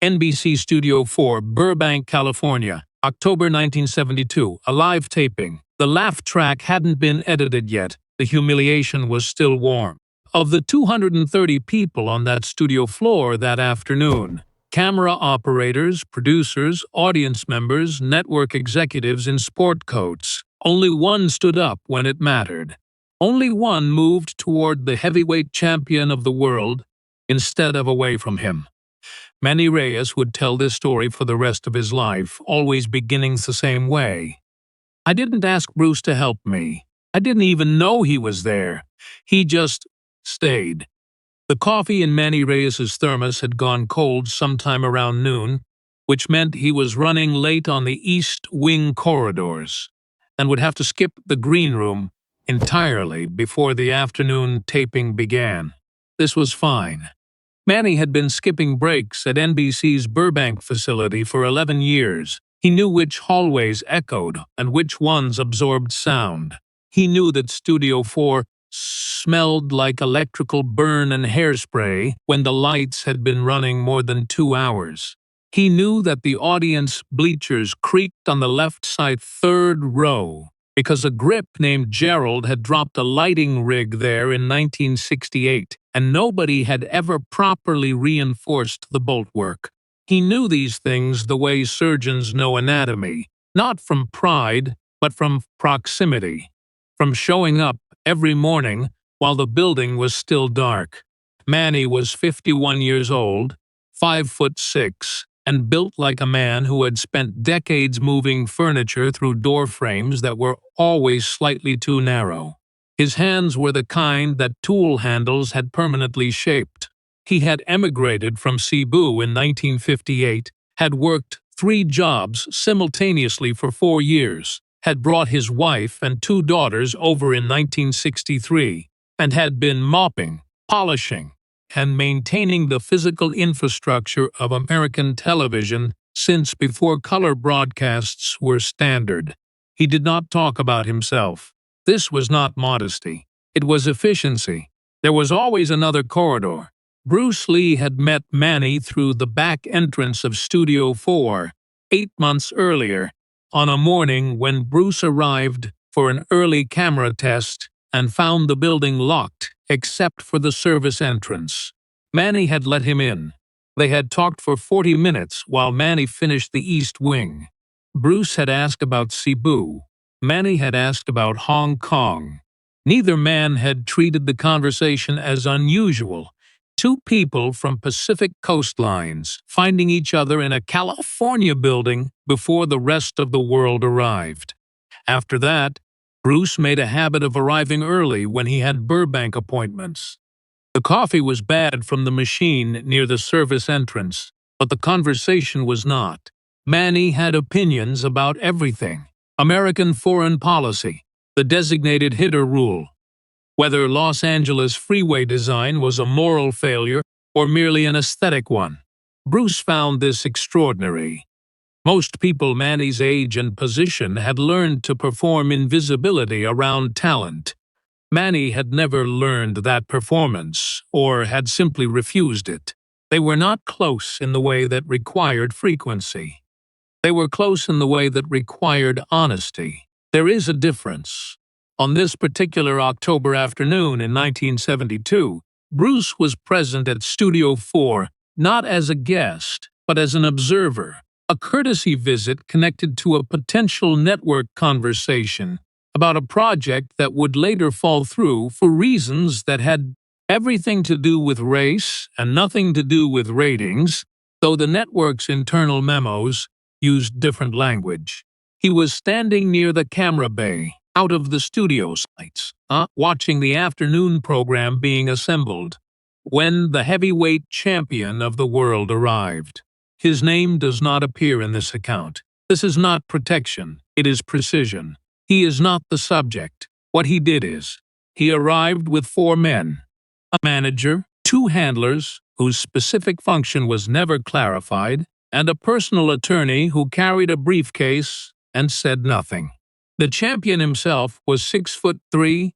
NBC Studio 4, Burbank, California, October 1972, a live taping. The laugh track hadn't been edited yet. The humiliation was still warm. Of the 230 people on that studio floor that afternoon, camera operators, producers, audience members, network executives in sport coats, only one stood up when it mattered. Only one moved toward the heavyweight champion of the world instead of away from him. Manny Reyes would tell this story for the rest of his life, always beginning the same way. I didn't ask Bruce to help me. I didn't even know he was there. He just stayed. The coffee in Manny Reyes's thermos had gone cold sometime around noon, which meant he was running late on the East Wing corridors and would have to skip the green room entirely before the afternoon taping began. This was fine. Manny had been skipping breaks at NBC's Burbank facility for 11 years. He knew which hallways echoed and which ones absorbed sound. He knew that Studio 4 smelled like electrical burn and hairspray when the lights had been running more than 2 hours. He knew that the audience bleachers creaked on the left side third row because a grip named Gerald had dropped a lighting rig there in 1968, and nobody had ever properly reinforced the boltwork. He knew these things the way surgeons know anatomy, not from pride, but from proximity, from showing up every morning while the building was still dark. Manny was 51 years old, 5'6", and built like a man who had spent decades moving furniture through door frames that were always slightly too narrow. His hands were the kind that tool handles had permanently shaped. He had emigrated from Cebu in 1958, had worked 3 jobs simultaneously for 4 years, had brought his wife and 2 daughters over in 1963, and had been mopping, polishing, and maintaining the physical infrastructure of American television since before color broadcasts were standard. He did not talk about himself. This was not modesty. It was efficiency. There was always another corridor. Bruce Lee had met Manny through the back entrance of Studio 4, 8 months earlier, on a morning when Bruce arrived for an early camera test and found the building locked except for the service entrance. Manny had let him in. They had talked for 40 minutes while Manny finished the East Wing. Bruce had asked about Cebu. Manny had asked about Hong Kong. Neither man had treated the conversation as unusual. 2 people from Pacific coastlines finding each other in a California building before the rest of the world arrived. After that, Bruce made a habit of arriving early when he had Burbank appointments. The coffee was bad from the machine near the service entrance, but the conversation was not. Manny had opinions about everything: American foreign policy, the designated hitter rule, whether Los Angeles freeway design was a moral failure or merely an aesthetic one. Bruce found this extraordinary. Most people Manny's age and position had learned to perform invisibility around talent. Manny had never learned that performance, or had simply refused it. They were not close in the way that required frequency. They were close in the way that required honesty. There is a difference. On this particular October afternoon in 1972, Bruce was present at Studio 4 not as a guest, but as an observer, a courtesy visit connected to a potential network conversation about a project that would later fall through for reasons that had everything to do with race and nothing to do with ratings, though the network's internal memos used different language. He was standing near the camera bay, out of the studio lights, watching the afternoon program being assembled, when the heavyweight champion of the world arrived. His name does not appear in this account. This is not protection, it is precision. He is not the subject. What he did is, he arrived with 4 men, a manager, 2 handlers, whose specific function was never clarified, and a personal attorney who carried a briefcase and said nothing. The champion himself was 6'3",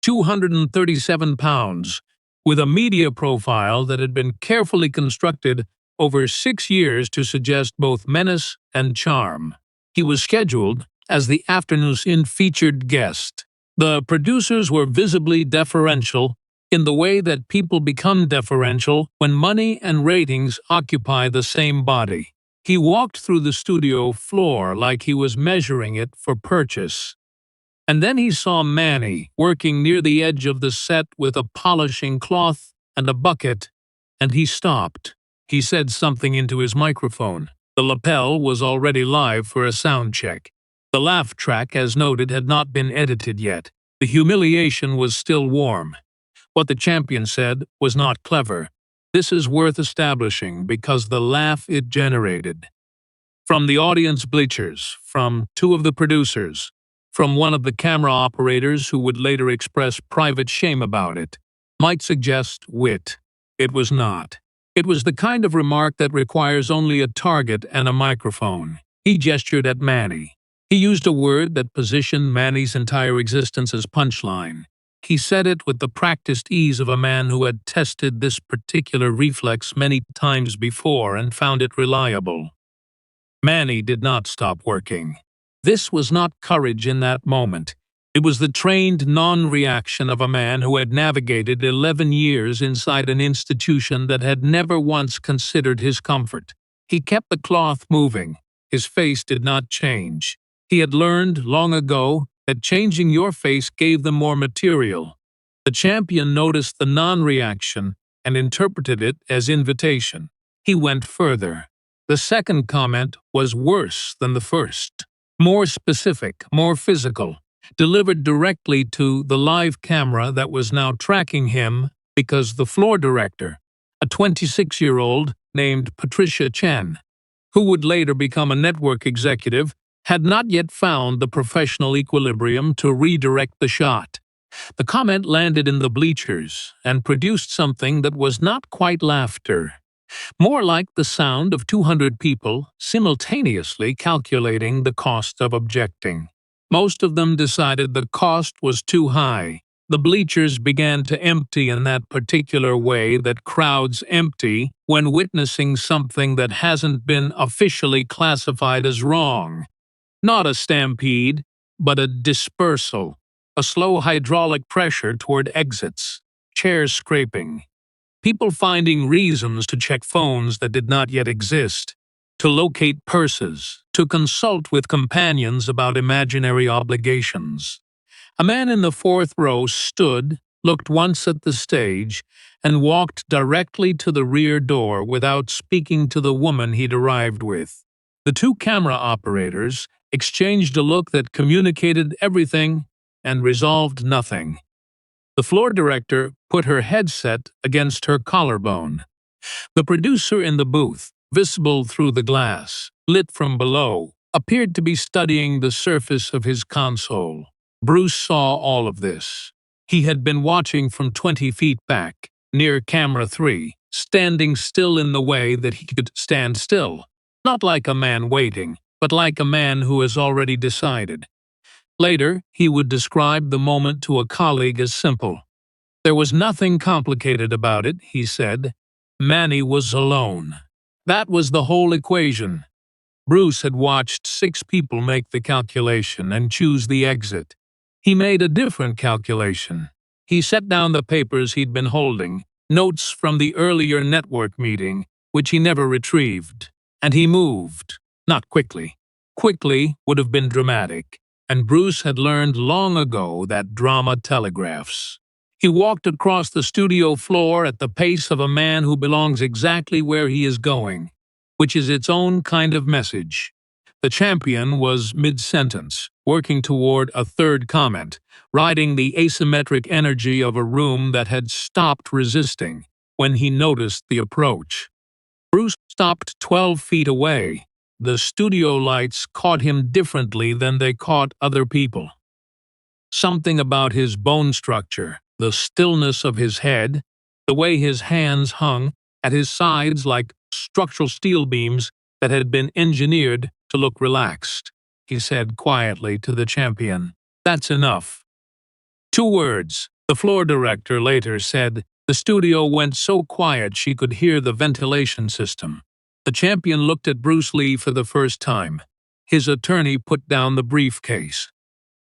237 pounds, with a media profile that had been carefully constructed over 6 years to suggest both menace and charm. He was scheduled as the afternoon's featured guest. The producers were visibly deferential in the way that people become deferential when money and ratings occupy the same body. He walked through the studio floor like he was measuring it for purchase. And then he saw Manny working near the edge of the set with a polishing cloth and a bucket, and he stopped. He said something into his microphone. The lapel was already live for a sound check. The laugh track, as noted, had not been edited yet. The humiliation was still warm. What the champion said was not clever. This is worth establishing because the laugh it generated. From the audience bleachers, from two of the producers, from one of the camera operators who would later express private shame about it, might suggest wit. It was not. It was the kind of remark that requires only a target and a microphone. He gestured at Manny. He used a word that positioned Manny's entire existence as punchline. He said it with the practiced ease of a man who had tested this particular reflex many times before and found it reliable. Manny did not stop working. This was not courage in that moment. It was the trained non-reaction of a man who had navigated 11 years inside an institution that had never once considered his comfort. He kept the cloth moving. His face did not change. He had learned long ago that changing your face gave them more material. The champion noticed the non-reaction and interpreted it as invitation. He went further. The second comment was worse than the first. More specific, more physical, delivered directly to the live camera that was now tracking him because the floor director, a 26-year-old named Patricia Chen, who would later become a network executive, had not yet found the professional equilibrium to redirect the shot. The comment landed in the bleachers and produced something that was not quite laughter, more like the sound of 200 people simultaneously calculating the cost of objecting. Most of them decided the cost was too high. The bleachers began to empty in that particular way that crowds empty when witnessing something that hasn't been officially classified as wrong. Not a stampede, but a dispersal, a slow hydraulic pressure toward exits, chairs scraping, people finding reasons to check phones that did not yet exist, to locate purses, to consult with companions about imaginary obligations. A man in the fourth row stood, looked once at the stage, and walked directly to the rear door without speaking to the woman he'd arrived with. The two camera operators exchanged a look that communicated everything and resolved nothing. The floor director put her headset against her collarbone. The producer in the booth, visible through the glass, lit from below, appeared to be studying the surface of his console. Bruce saw all of this. He had been watching from 20 feet back, near camera 3, standing still in the way that he could stand still, not like a man waiting, but like a man who has already decided. Later, he would describe the moment to a colleague as simple. There was nothing complicated about it, he said. Manny was alone. That was the whole equation. Bruce had watched 6 people make the calculation and choose the exit. He made a different calculation. He set down the papers he'd been holding, notes from the earlier network meeting, which he never retrieved, and he moved. Not quickly. Quickly would have been dramatic, and Bruce had learned long ago that drama telegraphs. He walked across the studio floor at the pace of a man who belongs exactly where he is going, which is its own kind of message. The champion was mid-sentence, working toward a third comment, riding the asymmetric energy of a room that had stopped resisting when he noticed the approach. Bruce stopped 12 feet away. The studio lights caught him differently than they caught other people. Something about his bone structure, the stillness of his head, the way his hands hung at his sides like structural steel beams that had been engineered to look relaxed. He said quietly to the champion, "That's enough." 2 words. The floor director later said, The studio went so quiet she could hear the ventilation system. The champion looked at Bruce Lee for the first time. His attorney put down the briefcase.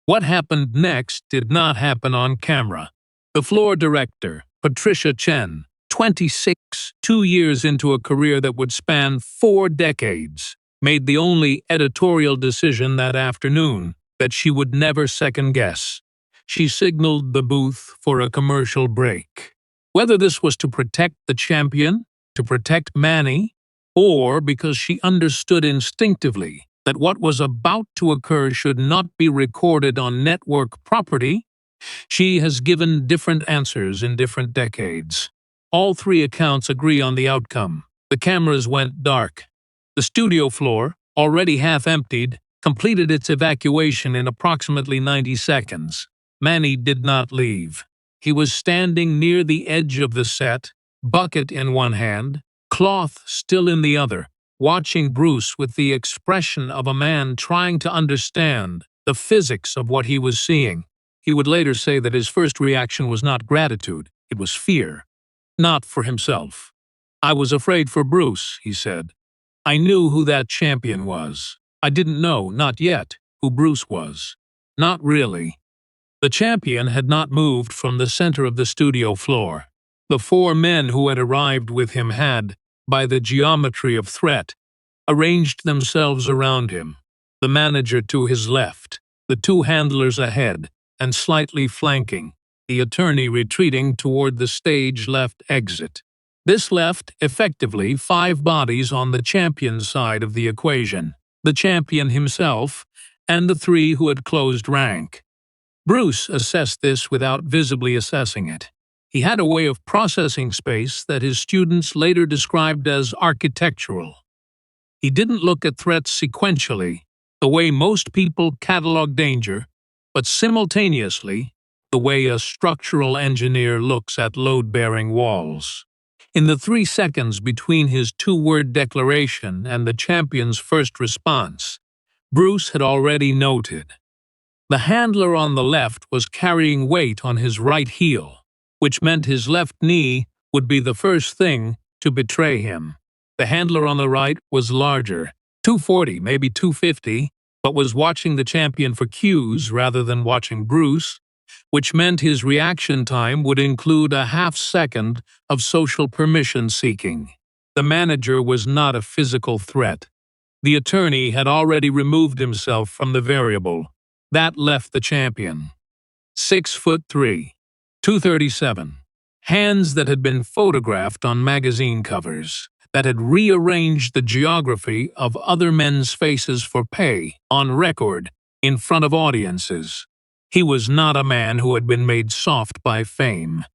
What happened next did not happen on camera. The floor director, Patricia Chen, 26, 2 years into a career that would span 4 decades, made the only editorial decision that afternoon that she would never second-guess. She signaled the booth for a commercial break. Whether this was to protect the champion, to protect Manny, or because she understood instinctively that what was about to occur should not be recorded on network property, she has given different answers in different decades. All 3 accounts agree on the outcome. The cameras went dark. The studio floor, already half emptied, completed its evacuation in approximately 90 seconds. Manny did not leave. He was standing near the edge of the set, bucket in one hand, cloth still in the other, watching Bruce with the expression of a man trying to understand the physics of what he was seeing. He would later say that his first reaction was not gratitude, it was fear. Not for himself. "I was afraid for Bruce," he said. "I knew who that champion was. I didn't know, not yet, who Bruce was. Not really." The champion had not moved from the center of the studio floor. The 4 men who had arrived with him had, by the geometry of threat, arranged themselves around him, the manager to his left, the 2 handlers ahead, and slightly flanking, the attorney retreating toward the stage left exit. This left, effectively, 5 bodies on the champion's side of the equation, the champion himself, and the 3 who had closed rank. Bruce assessed this without visibly assessing it. He had a way of processing space that his students later described as architectural. He didn't look at threats sequentially, the way most people catalog danger, but simultaneously, the way a structural engineer looks at load-bearing walls. In the 3 seconds between his 2-word declaration and the champion's first response, Bruce had already noted. The handler on the left was carrying weight on his right heel, which meant his left knee would be the first thing to betray him. The handler on the right was larger, 240, maybe 250, but was watching the champion for cues rather than watching Bruce, which meant his reaction time would include a half-second of social permission-seeking. The manager was not a physical threat. The attorney had already removed himself from the variable. That left the champion. 6'3", 237. Hands that had been photographed on magazine covers, that had rearranged the geography of other men's faces for pay, on record, in front of audiences. He was not a man who had been made soft by fame.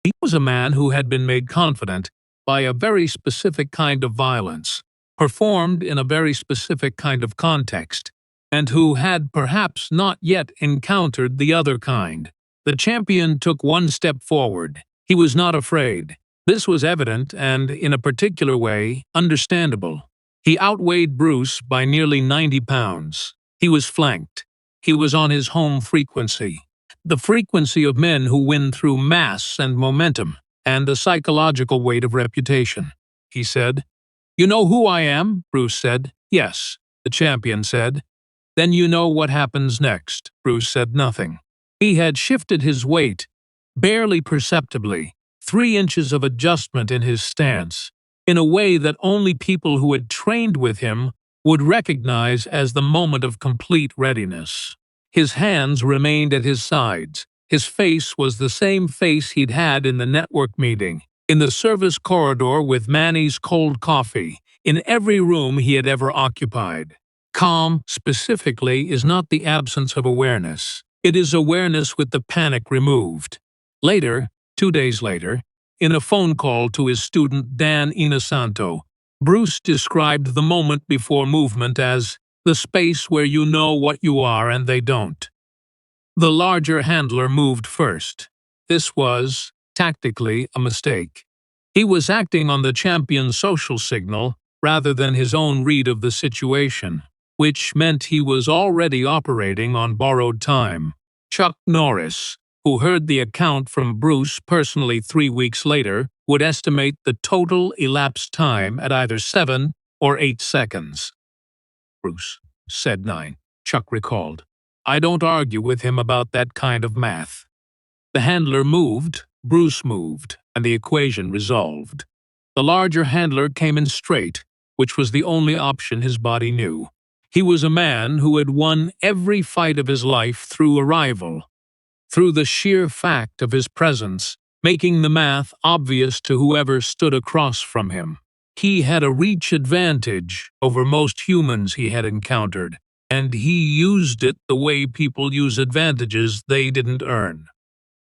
He was a man who had been made confident by a very specific kind of violence, performed in a very specific kind of context, and who had perhaps not yet encountered the other kind. The champion took 1 step forward. He was not afraid. This was evident and, in a particular way, understandable. He outweighed Bruce by nearly 90 pounds. He was flanked. He was on his home frequency. The frequency of men who win through mass and momentum, and the psychological weight of reputation. He said, "You know who I am?" Bruce said. "Yes," the champion said. "Then you know what happens next." Bruce said nothing. He had shifted his weight, barely perceptibly, 3 inches of adjustment in his stance, in a way that only people who had trained with him would recognize as the moment of complete readiness. His hands remained at his sides. His face was the same face he'd had in the network meeting, in the service corridor with Manny's cold coffee, in every room he had ever occupied. Calm, specifically, is not the absence of awareness. It is awareness with the panic removed. Later, 2 days later, in a phone call to his student Dan Inosanto, Bruce described the moment before movement as the space where you know what you are and they don't. The larger handler moved first. This was, tactically, a mistake. He was acting on the champion's social signal rather than his own read of the situation, which meant he was already operating on borrowed time. Chuck Norris, who heard the account from Bruce personally 3 weeks later, would estimate the total elapsed time at either 7 or 8 seconds. Bruce said 9, Chuck recalled. I don't argue with him about that kind of math. The handler moved, Bruce moved, and the equation resolved. The larger handler came in straight, which was the only option his body knew. He was a man who had won every fight of his life through arrival, through the sheer fact of his presence, making the math obvious to whoever stood across from him. He had a reach advantage over most humans he had encountered, and he used it the way people use advantages they didn't earn.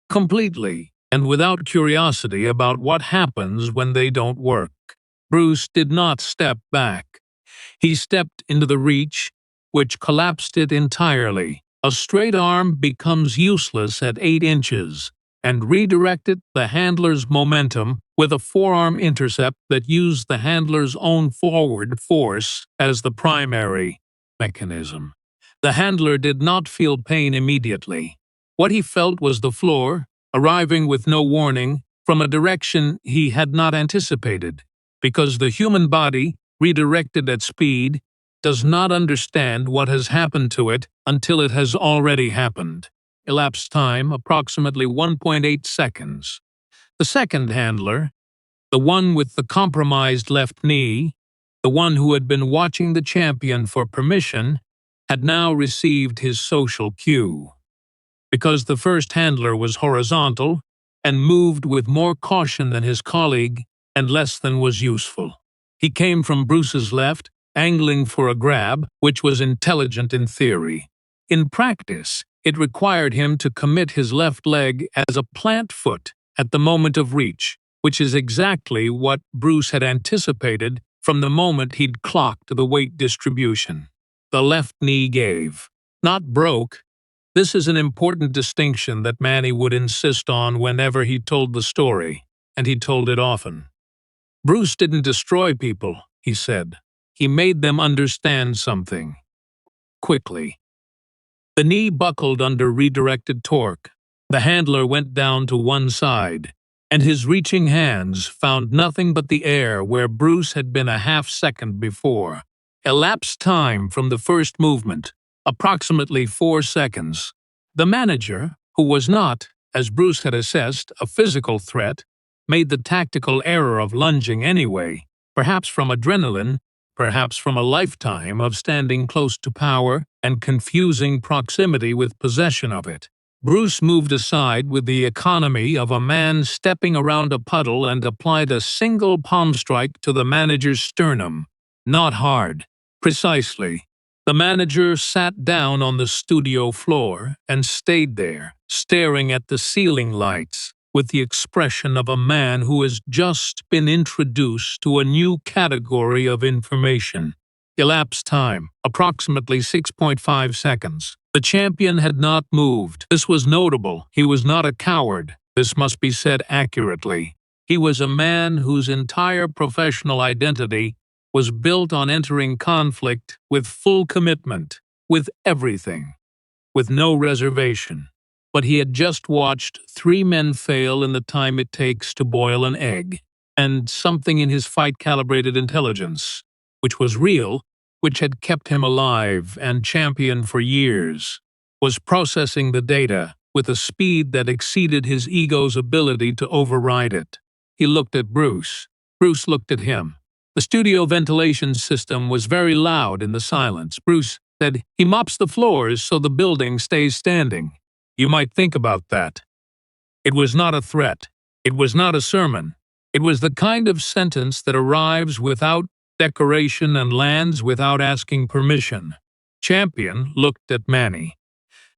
Completely, and without curiosity about what happens when they don't work. Bruce did not step back. He stepped into the reach, which collapsed it entirely. A straight arm becomes useless at 8 inches, and redirected the handler's momentum with a forearm intercept that used the handler's own forward force as the primary mechanism. The handler did not feel pain immediately. What he felt was the floor, arriving with no warning from a direction he had not anticipated, because the human body, redirected at speed, does not understand what has happened to it until it has already happened. Elapsed time approximately 1.8 seconds. The second handler, the one with the compromised left knee, the one who had been watching the champion for permission, had now received his social cue. Because the first handler was horizontal and moved with more caution than his colleague and less than was useful. He came from Bruce's left, angling for a grab, which was intelligent in theory. In practice, it required him to commit his left leg as a plant foot at the moment of reach, which is exactly what Bruce had anticipated from the moment he'd clocked the weight distribution. The left knee gave, not broke. This is an important distinction that Manny would insist on whenever he told the story, and he told it often. Bruce didn't destroy people, he said. He made them understand something. Quickly. The knee buckled under redirected torque. The handler went down to one side, and his reaching hands found nothing but the air where Bruce had been a half-second before. Elapsed time from the first movement, approximately 4 seconds. The manager, who was not, as Bruce had assessed, a physical threat, made the tactical error of lunging anyway, perhaps from adrenaline, perhaps from a lifetime of standing close to power and confusing proximity with possession of it. Bruce moved aside with the economy of a man stepping around a puddle and applied a single palm strike to the manager's sternum. Not hard. Precisely. The manager sat down on the studio floor and stayed there, staring at the ceiling lights, with the expression of a man who has just been introduced to a new category of information. Elapsed time, approximately 6.5 seconds. The champion had not moved. This was notable. He was not a coward. This must be said accurately. He was a man whose entire professional identity was built on entering conflict with full commitment, with everything, with no reservation. But he had just watched 3 men fail in the time it takes to boil an egg, and something in his fight-calibrated intelligence, which was real, which had kept him alive and champion for years, was processing the data with a speed that exceeded his ego's ability to override it. He looked at Bruce. Bruce looked at him. The studio ventilation system was very loud in the silence. Bruce said, "He mops the floors so the building stays standing." You might think about that. It was not a threat. It was not a sermon. It was the kind of sentence that arrives without decoration and lands without asking permission. Champion looked at Manny.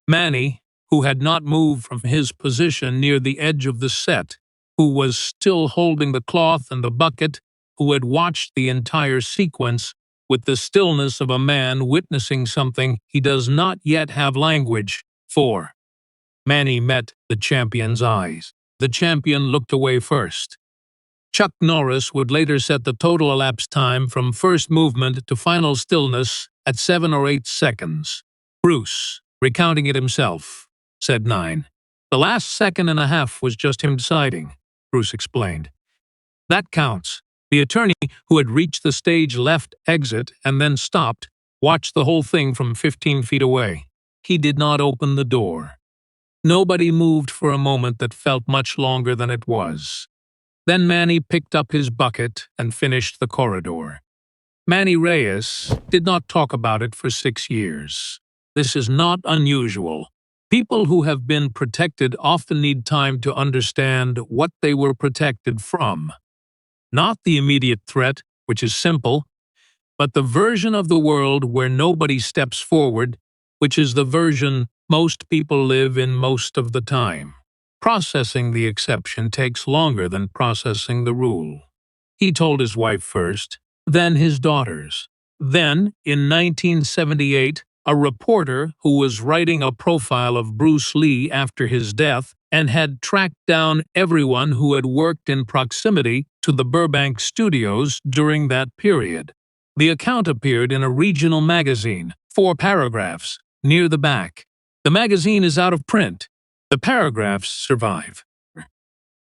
Manny, who had not moved from his position near the edge of the set, who was still holding the cloth and the bucket, who had watched the entire sequence with the stillness of a man witnessing something he does not yet have language for. Manny met the champion's eyes. The champion looked away first. Chuck Norris would later set the total elapsed time from first movement to final stillness at 7 or 8 seconds. Bruce, recounting it himself, said 9. The last second and a half was just him deciding, Bruce explained. That counts. The attorney, who had reached the stage left exit and then stopped, watched the whole thing from 15 feet away. He did not open the door. Nobody moved for a moment that felt much longer than it was. Then Manny picked up his bucket and finished the corridor. Manny Reyes did not talk about it for 6 years. This is not unusual. People who have been protected often need time to understand what they were protected from. Not the immediate threat, which is simple, but the version of the world where nobody steps forward, which is the version most people live in most of the time. Processing the exception takes longer than processing the rule. He told his wife first, then his daughters. Then, in 1978, a reporter who was writing a profile of Bruce Lee after his death and had tracked down everyone who had worked in proximity to the Burbank studios during that period. The account appeared in a regional magazine, 4 paragraphs, near the back. The magazine is out of print. The paragraphs survive.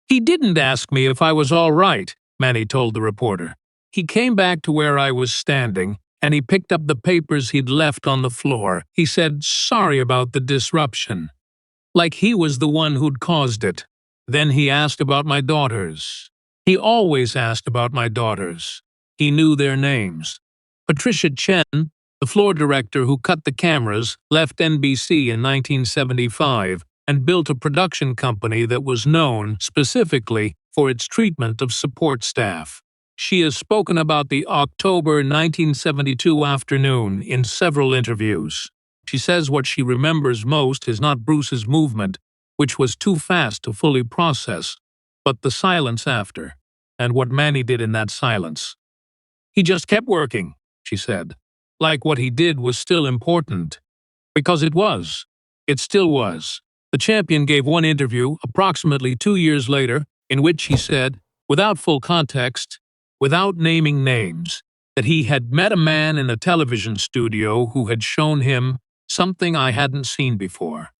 He didn't ask me if I was all right, Manny told the reporter. He came back to where I was standing, and he picked up the papers he'd left on the floor. He said, sorry about the disruption. Like he was the one who'd caused it. Then he asked about my daughters. He always asked about my daughters. He knew their names. Patricia Chen, the floor director who cut the cameras, left NBC in 1975 and built a production company that was known specifically for its treatment of support staff. She has spoken about the October 1972 afternoon in several interviews. She says what she remembers most is not Bruce's movement, which was too fast to fully process, but the silence after, and what Manny did in that silence. He just kept working, she said, like what he did was still important. Because it was. It still was. The champion gave one interview, approximately 2 years later, in which he said, without full context, without naming names, that he had met a man in a television studio who had shown him something I hadn't seen before.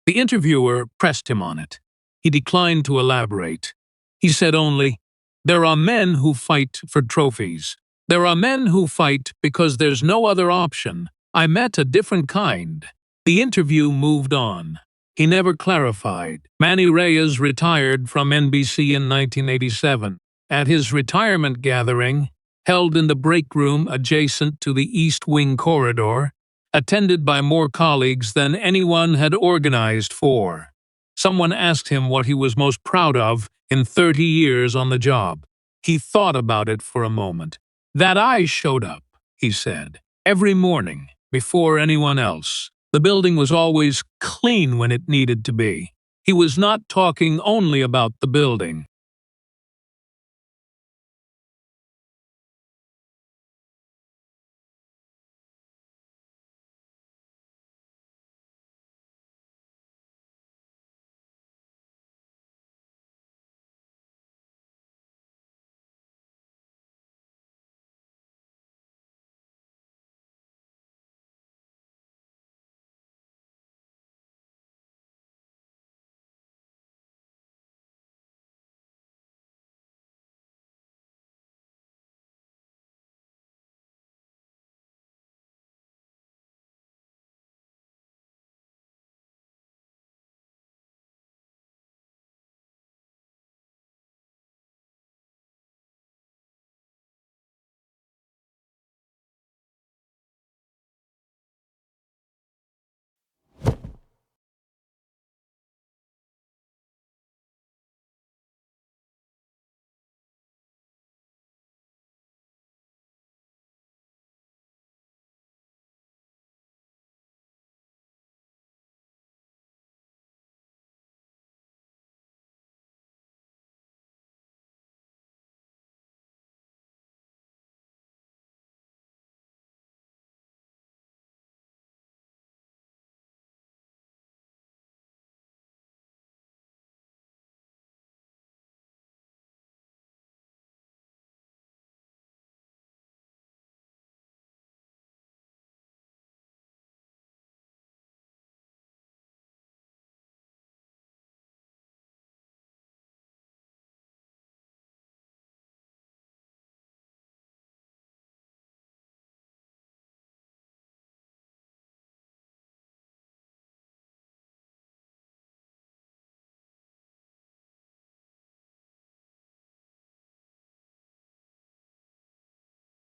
The interviewer pressed him on it. He declined to elaborate. He said only, there are men who fight for trophies. There are men who fight because there's no other option. I met a different kind. The interview moved on. He never clarified. Manny Reyes retired from NBC in 1987. At his retirement gathering, held in the break room adjacent to the East Wing corridor, attended by more colleagues than anyone had organized for, someone asked him what he was most proud of in 30 years on the job. He thought about it for a moment. That I showed up, he said, every morning, before anyone else. The building was always clean when it needed to be. He was not talking only about the building.